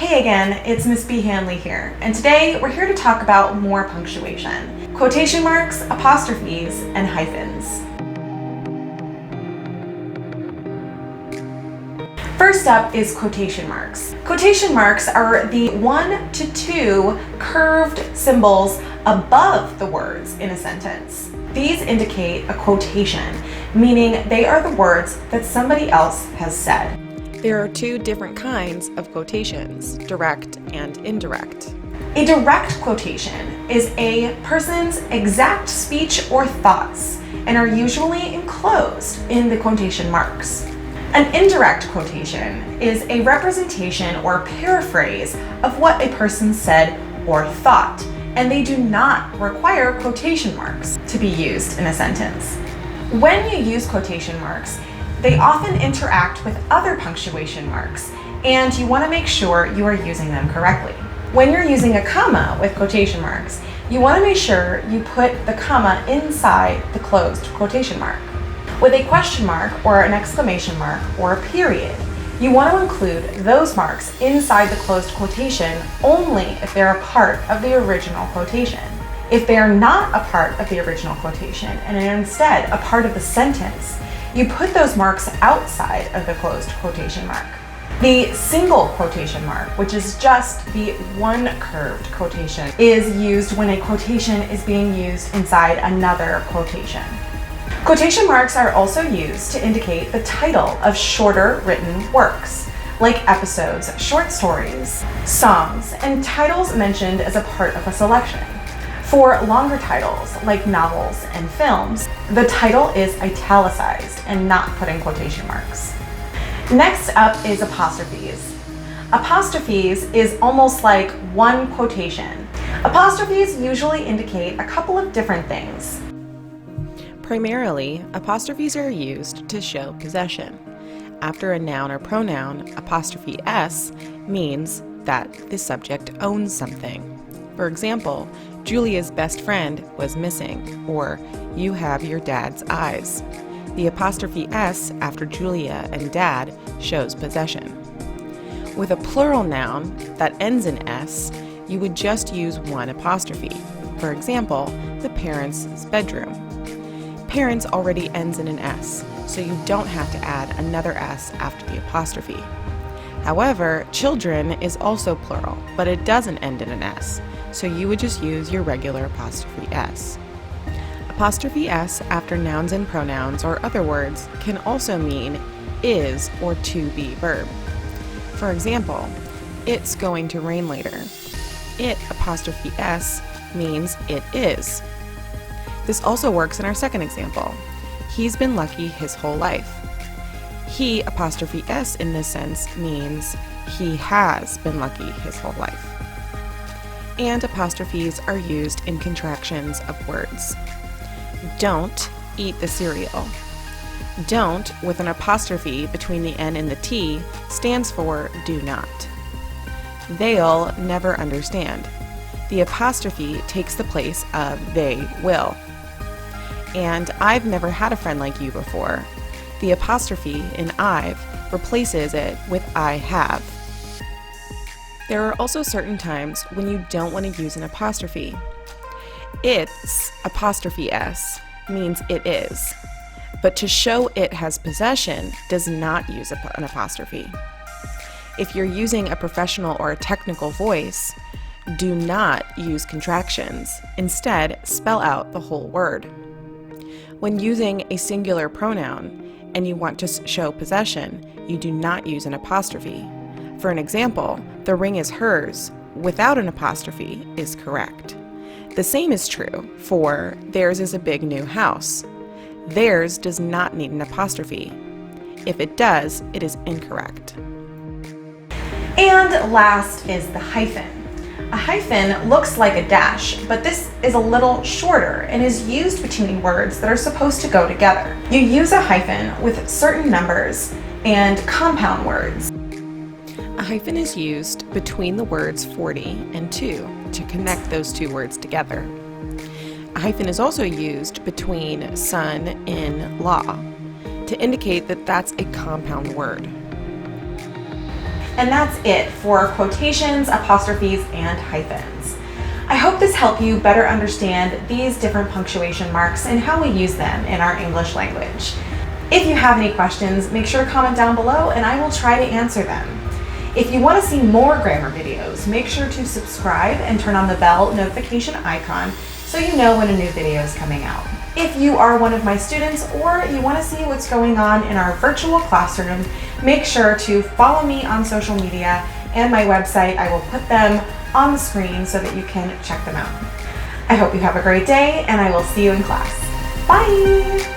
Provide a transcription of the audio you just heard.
Hey again, it's Miss B. Hanley here, and today we're here to talk about more punctuation, quotation marks, apostrophes, and hyphens. First up is quotation marks. Quotation marks are the 1 to 2 curved symbols above the words in a sentence. These indicate a quotation, meaning they are the words that somebody else has said. There are two different kinds of quotations, direct and indirect. A direct quotation is a person's exact speech or thoughts and are usually enclosed in the quotation marks. An indirect quotation is a representation or paraphrase of what a person said or thought, and they do not require quotation marks to be used in a sentence. When you use quotation marks, they often interact with other punctuation marks, and you want to make sure you are using them correctly. When you're using a comma with quotation marks, you want to make sure you put the comma inside the closed quotation mark. With a question mark or an exclamation mark or a period, you want to include those marks inside the closed quotation only if they're a part of the original quotation. If they are not a part of the original quotation and are instead a part of the sentence, you put those marks outside of the closed quotation mark. The single quotation mark, which is just the one curved quotation, is used when a quotation is being used inside another quotation. Quotation marks are also used to indicate the title of shorter written works, like episodes, short stories, songs, and titles mentioned as a part of a selection. For longer titles, like novels and films, the title is italicized and not put in quotation marks. Next up is apostrophes. Apostrophes is almost like one quotation. Apostrophes usually indicate a couple of different things. Primarily, apostrophes are used to show possession. After a noun or pronoun, apostrophe s means that the subject owns something. For example, Julia's best friend was missing, or you have your dad's eyes. The apostrophe s after Julia and dad shows possession. With a plural noun that ends in s, you would just use one apostrophe. For example, the parents' bedroom. Parents already ends in an s, so you don't have to add another s after the apostrophe. However, children is also plural, but it doesn't end in an s, so you would just use your regular apostrophe s. Apostrophe s after nouns and pronouns or other words can also mean is or to be verb. For example, it's going to rain later. It apostrophe s means it is. This also works in our second example. He's been lucky his whole life. He apostrophe s in this sense means he has been lucky his whole life. And apostrophes are used in contractions of words. Don't eat the cereal. Don't, with an apostrophe between the N and the T, stands for do not. They'll never understand. The apostrophe takes the place of they will. And I've never had a friend like you before. The apostrophe in I've replaces it with I have. There are also certain times when you don't want to use an apostrophe. It's apostrophe s means it is, but to show it has possession does not use an apostrophe. If you're using a professional or a technical voice, do not use contractions. Instead, spell out the whole word. When using a singular pronoun and you want to show possession, you do not use an apostrophe. For an example, the ring is hers without an apostrophe is correct. The same is true for theirs is a big new house. Theirs does not need an apostrophe. If it does, it is incorrect. And last is the hyphen. A hyphen looks like a dash, but this is a little shorter and is used between words that are supposed to go together. You use a hyphen with certain numbers and compound words. A hyphen is used between the words 40 and 2 to connect those two words together. A hyphen is also used between son and law to indicate that that's a compound word. And that's it for quotations, apostrophes, and hyphens. I hope this helped you better understand these different punctuation marks and how we use them in our English language. If you have any questions, make sure to comment down below and I will try to answer them. If you want to see more grammar videos, make sure to subscribe and turn on the bell notification icon so you know when a new video is coming out. If you are one of my students or you want to see what's going on in our virtual classroom, make sure to follow me on social media and my website. I will put them on the screen so that you can check them out. I hope you have a great day and I will see you in class. Bye!